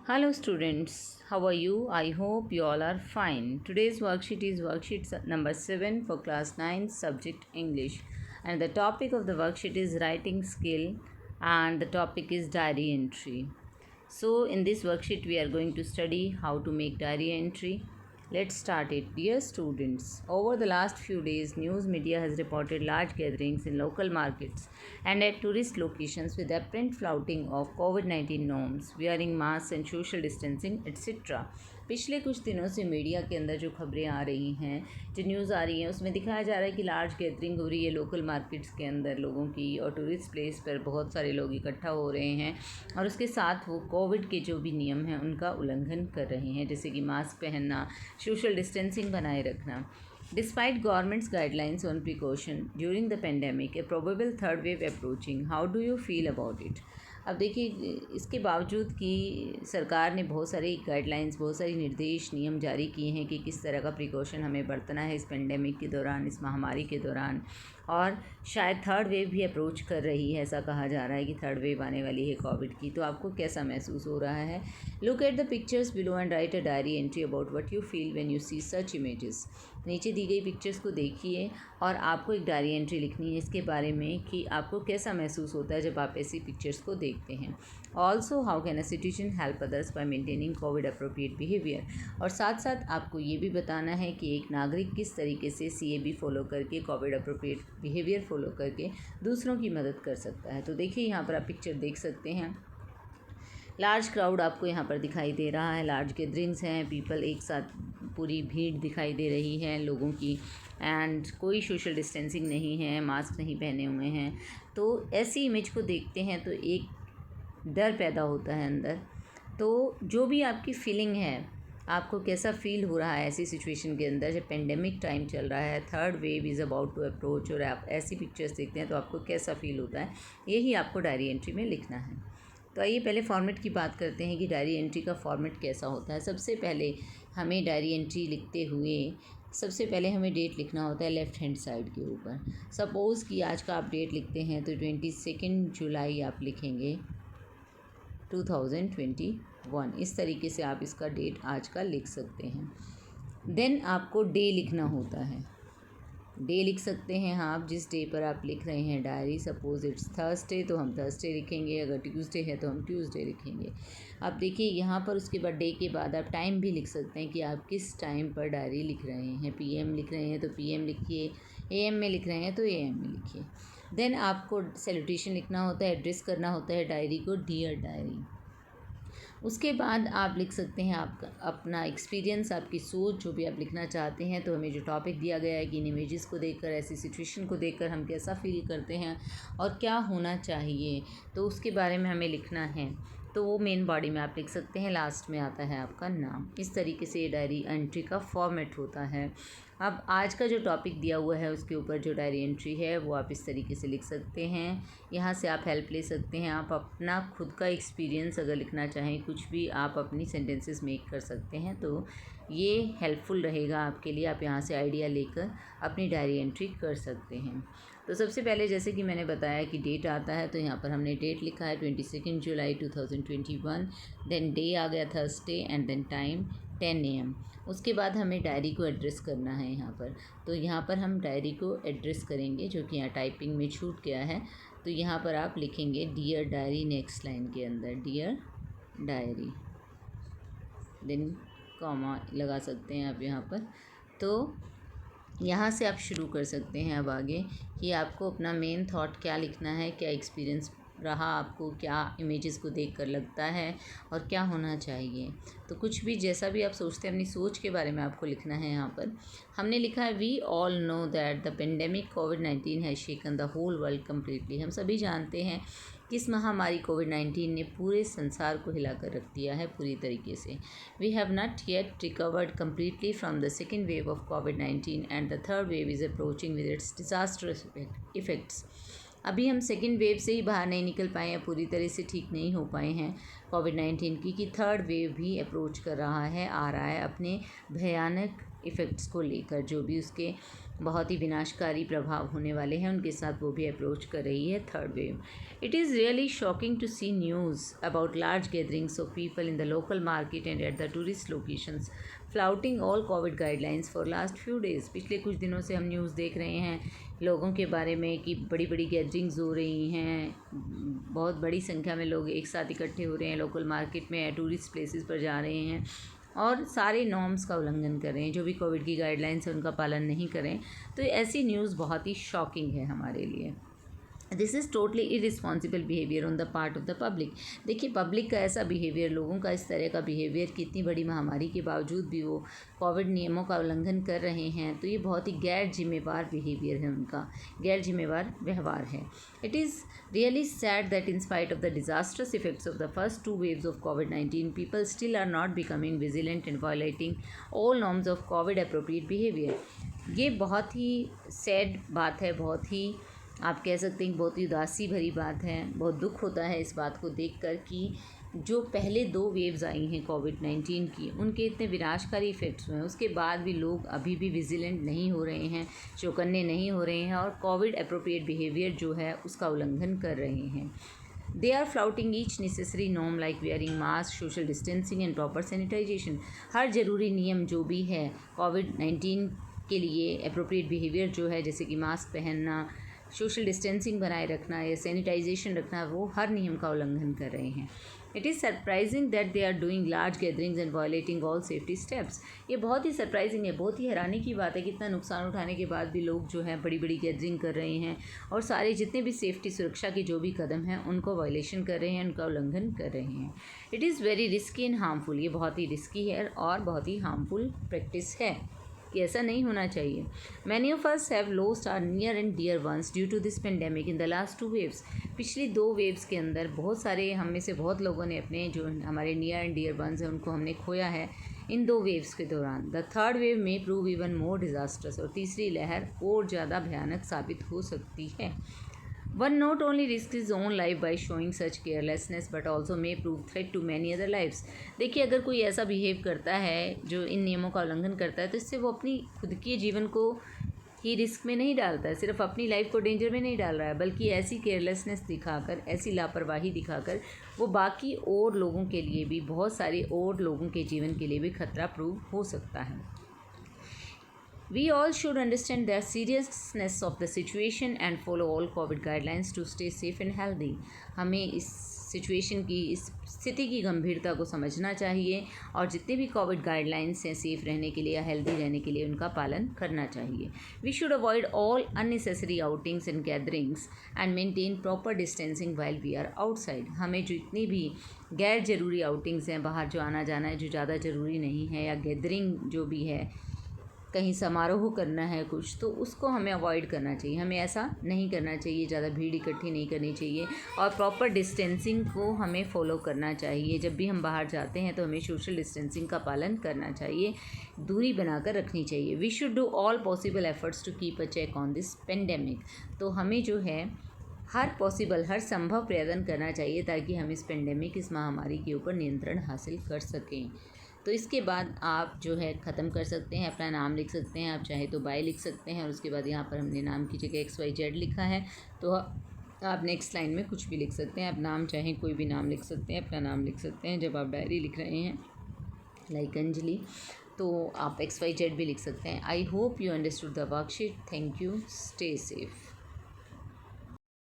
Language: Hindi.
Hello students, how are you? I hope you all are fine. Today's worksheet is number 7 for class 9 subject English, and the topic of the worksheet is writing skill, and the topic is diary entry. So in this worksheet we are going to study how to make diary entry. Let's start it. Dear students, over the last few days, news media has reported large gatherings in local markets and at tourist locations with apparent flouting of COVID-19 norms, wearing masks and social distancing, etc. पिछले कुछ दिनों से मीडिया के अंदर जो खबरें आ रही हैं, जो न्यूज़ आ रही हैं, उसमें दिखाया जा रहा है कि लार्ज गैदरिंग हो रही है लोकल मार्केट्स के अंदर लोगों की, और टूरिस्ट प्लेस पर बहुत सारे लोग इकट्ठा हो रहे हैं और उसके साथ वो कोविड के जो भी नियम हैं उनका उल्लंघन कर रहे हैं, जैसे कि मास्क पहनना, सोशल डिस्टेंसिंग बनाए रखना. Despite government's guidelines on precaution during the pandemic, a probable third wave approaching, how do you feel about it? अब देखिए, इसके बावजूद कि सरकार ने बहुत सारी गाइडलाइंस, बहुत सारी निर्देश, नियम जारी किए हैं कि किस तरह का प्रिकॉशन हमें बरतना है इस पेंडेमिक के दौरान, इस महामारी के दौरान, और शायद थर्ड वेव भी अप्रोच कर रही है. ऐसा कहा जा रहा है कि थर्ड वेव आने वाली है कोविड की. तो आपको कैसा महसूस हो रहा है? Look at the pictures below and write a diary entry about what you feel when you see such images. नीचे दी गई पिक्चर्स को देखिए और आपको एक डायरी एंट्री लिखनी है इसके बारे में कि आपको कैसा महसूस होता है जब आप ऐसी पिक्चर्स को देखते हैं. Also, how can a citizen help others bye maintaining Covid appropriate behaviour. और साथ साथ आपको ये भी बताना है कि एक नागरिक किस तरीके से CAB फॉलो करके, कोविड अप्रोप्रिएट बिहेवियर फॉलो करके दूसरों की मदद कर सकता है. तो देखिए, यहाँ पर आप पिक्चर देख सकते हैं. लार्ज क्राउड आपको यहाँ पर दिखाई दे रहा है, लार्ज गैदरिंग्स हैं, पीपल एक साथ, पूरी भीड़ दिखाई दे रही है लोगों की, एंड कोई सोशल डिस्टेंसिंग नहीं है, मास्क नहीं पहने हुए हैं. तो ऐसी इमेज को देखते हैं तो एक डर पैदा होता है अंदर. तो जो भी आपकी फीलिंग है, आपको कैसा फील हो रहा है ऐसी सिचुएशन के अंदर जब पेंडेमिक टाइम चल रहा है, third wave is about to approach, और आप ऐसी पिक्चर्स देखते हैं तो आपको कैसा फील होता है, यही आपको डायरी एंट्री में लिखना है. तो आइए पहले फॉर्मेट की बात करते हैं कि डायरी एंट्री का फॉर्मेट कैसा होता है. सबसे पहले हमें डायरी एंट्री लिखते हुए सबसे पहले हमें डेट लिखना होता है लेफ़्ट हैंड साइड के ऊपर. सपोज़ कि आज का आप डेट लिखते हैं तो 22 जुलाई आप लिखेंगे 2021. इस तरीके से आप इसका डेट आज का लिख सकते हैं. देन आपको डे लिखना होता है. डे लिख सकते हैं आप जिस डे पर आप लिख रहे हैं डायरी. सपोज़ इट्स थर्सडे तो हम थर्सडे लिखेंगे, अगर ट्यूसडे है तो हम ट्यूसडे लिखेंगे. अब देखिए, यहाँ पर उसके बाद डे के बाद आप टाइम भी लिख सकते हैं कि आप किस टाइम पर डायरी लिख रहे हैं. PM लिख रहे हैं तो PM लिखिए, AM में लिख रहे हैं तो AM में लिखिए. देन आपको सैल्यूटेशन लिखना होता है, एड्रेस करना होता है डायरी को डियर डायरी. उसके बाद आप लिख सकते हैं आपका अपना एक्सपीरियंस, आपकी सोच, जो भी आप लिखना चाहते हैं. तो हमें जो टॉपिक दिया गया है कि इन इमेजेस को देखकर, ऐसी सिचुएशन को देखकर हम कैसा फील करते हैं और क्या होना चाहिए, तो उसके बारे में हमें लिखना है. तो वो मेन बॉडी में आप लिख सकते हैं, लास्ट में आता है आपका नाम. इस तरीके से ये डायरी एंट्री का फॉर्मेट होता है. अब आज का जो टॉपिक दिया हुआ है उसके ऊपर जो डायरी एंट्री है वो आप इस तरीके से लिख सकते हैं. यहाँ से आप हेल्प ले सकते हैं. आप अपना खुद का एक्सपीरियंस अगर लिखना चाहें, कुछ भी आप अपनी सेंटेंसेस मेक कर सकते हैं, तो ये हेल्पफुल रहेगा आपके लिए. आप यहाँ से आइडिया लेकर अपनी डायरी एंट्री कर सकते हैं. तो सबसे पहले जैसे कि मैंने बताया कि डेट आता है, तो यहाँ पर हमने डेट लिखा है 22 जुलाई 2021. देन डे आ गया Thursday, and then time 10 AM. उसके बाद हमें डायरी को एड्रेस करना है यहाँ पर. तो यहाँ पर हम डायरी को एड्रेस करेंगे, जो कि यहाँ टाइपिंग में छूट गया है. तो यहाँ पर आप लिखेंगे डियर डायरी, नेक्स्ट लाइन के अंदर डियर डायरी, देन कॉमा लगा सकते हैं आप यहाँ पर. तो यहाँ से आप शुरू कर सकते हैं अब आगे कि आपको अपना मेन थॉट क्या लिखना है, क्या एक्सपीरियंस रहा आपको, क्या इमेजेस को देखकर लगता है और क्या होना चाहिए. तो कुछ भी जैसा भी आप सोचते हैं, अपनी सोच के बारे में आपको लिखना है. यहाँ पर हमने लिखा है we all know that the pandemic COVID-19 has shaken the whole world completely. हम सभी जानते हैं कि इस महामारी COVID-19 ने पूरे संसार को हिलाकर रख दिया है पूरी तरीके से. We have not yet recovered completely from the second wave of COVID-19 and the third wave is approaching with its disastrous effects. अभी हम सेकेंड वेव से ही बाहर नहीं निकल पाए हैं, पूरी तरह से ठीक नहीं हो पाए हैं COVID-19 की, कि थर्ड वेव भी अप्रोच कर रहा है, आ रहा है अपने भयानक इफ़ेक्ट्स को लेकर, जो भी उसके बहुत ही विनाशकारी प्रभाव होने वाले हैं उनके साथ वो भी अप्रोच कर रही है third wave. It is really shocking to see news about large gatherings of people in the local market and at the tourist locations flouting all COVID guidelines for last few days. पिछले कुछ दिनों से हम न्यूज़ देख रहे हैं लोगों के बारे में कि बड़ी बड़ी गैदरिंग्स हो रही हैं, बहुत बड़ी संख्या में लोग एक साथ इकट्ठे हो रहे हैं लोकल मार्केट में, टूरिस्ट प्लेसेस पर जा रहे हैं और सारे नॉर्म्स का उल्लंघन कर रहे हैं, जो भी कोविड की गाइडलाइंस है उनका पालन नहीं करें. तो ऐसी न्यूज़ बहुत ही शॉकिंग है हमारे लिए. This is totally irresponsible behaviour on the part of the public. देखिए पब्लिक का ऐसा बिहेवियर, लोगों का इस तरह का बिहेवियर कि इतनी बड़ी महामारी के बावजूद भी वो कोविड नियमों का उल्लंघन कर रहे हैं, तो ये बहुत ही गैर जिम्मेवार बिहेवियर है उनका, गैर जिम्मेवार व्यवहार है. It is really sad that in spite of the disasters effects of the first 2 waves of COVID-19 people still are not becoming vigilant and violating all norms of COVID appropriate behavior. ये बहुत ही सैड बात है, बहुत ही आप कह सकते हैं बहुत ही उदासी भरी बात है. बहुत दुख होता है इस बात को देखकर कि जो पहले 2 वेव्स आई हैं कोविड-19 की, उनके इतने विनाशकारी इफ़ेक्ट्स हुए हैं, उसके बाद भी लोग अभी भी विजिलेंट नहीं हो रहे हैं, चौकन्ने नहीं हो रहे हैं और कोविड अप्रोप्रिएट बिहेवियर जो है उसका उल्लंघन कर रहे हैं. They are flouting each necessary norm like wearing mask, social distancing and proper sanitization. हर ज़रूरी नियम जो भी है कोविड-19 के लिए अप्रोप्रिएट बिहेवियर जो है, जैसे कि मास्क पहनना, सोशल डिस्टेंसिंग बनाए रखना या सैनिटाइजेशन रखना, वो हर नियम का उल्लंघन कर रहे हैं. It is surprising that they are doing large gatherings and violating all safety steps. ये बहुत ही सरप्राइजिंग है, बहुत ही हैरानी की बात है कि इतना नुकसान उठाने के बाद भी लोग जो है बड़ी बड़ी गैदरिंग कर रहे हैं और सारे जितने भी सेफ्टी सुरक्षा के जो भी कदम हैं उनको वायलेशन कर रहे हैं, उनका उल्लंघन कर रहे हैं. It is very risky and harmful. ये बहुत ही रिस्की है और बहुत ही हार्मफुल प्रैक्टिस है कि ऐसा नहीं होना चाहिए. Many of us have lost our near and dear ones due to this pandemic in the last 2 waves. पिछली 2 waves के अंदर बहुत सारे हम में से बहुत लोगों ने अपने जो हमारे नियर एंड डियर वंस हैं उनको हमने खोया है इन 2 waves के दौरान. द थर्ड वेव में प्रूव इवन मोर डिजास्टर्स. और तीसरी लहर और ज़्यादा भयानक साबित हो सकती है. One not only risks his own life by showing such carelessness but also may prove threat to many other lives. देखिए अगर कोई ऐसा बिहेव करता है जो इन नियमों का उल्लंघन करता है तो इससे वो अपनी खुद के जीवन को ही रिस्क में नहीं डालता है, सिर्फ अपनी लाइफ को डेंजर में नहीं डाल रहा है, बल्कि ऐसी केयरलेसनेस दिखाकर, ऐसी लापरवाही दिखाकर वो बाकी और लोगों के लिए भी, बहुत सारे और लोगों के जीवन के लिए भी खतरा प्रूव हो सकता है. We all should understand the seriousness of the situation and follow all COVID guidelines to stay safe and healthy. हमें इस सिचुएशन की, इस स्थिति की गंभीरता को समझना चाहिए और जितने भी कोविड गाइडलाइंस हैं सेफ़ रहने के लिए या हेल्दी रहने के लिए उनका पालन करना चाहिए. We should avoid all unnecessary outings and gatherings and maintain proper distancing while we are outside. हमें जो इतनी भी गैर ज़रूरी आउटिंग्स हैं, बाहर जो आना जाना है जो ज़्यादा ज़रूरी नहीं है, या गैदरिंग जो भी है, कहीं समारोह करना है कुछ, तो उसको हमें अवॉइड करना चाहिए. हमें ऐसा नहीं करना चाहिए, ज़्यादा भीड़ इकट्ठी नहीं करनी चाहिए और प्रॉपर डिस्टेंसिंग को हमें फॉलो करना चाहिए. जब भी हम बाहर जाते हैं तो हमें सोशल डिस्टेंसिंग का पालन करना चाहिए, दूरी बनाकर रखनी चाहिए. We should do all possible efforts to keep a check on this pandemic. तो हमें जो है हर संभव प्रयत्न करना चाहिए ताकि हम इस पेंडेमिक, इस महामारी के ऊपर नियंत्रण हासिल कर सकें. तो इसके बाद आप जो है ख़त्म कर सकते हैं, अपना नाम लिख सकते हैं, आप चाहे तो बाय लिख सकते हैं और उसके बाद यहाँ पर हमने नाम की जगह XYZ लिखा है, तो आप नेक्स्ट लाइन में कुछ भी लिख सकते हैं. आप नाम चाहें कोई भी नाम लिख सकते हैं, अपना नाम लिख सकते हैं. जब आप डायरी लिख रहे हैं लाइक अंजलि, तो आप XYZ भी लिख सकते हैं. I hope you understood the worksheet. Thank you. Stay safe.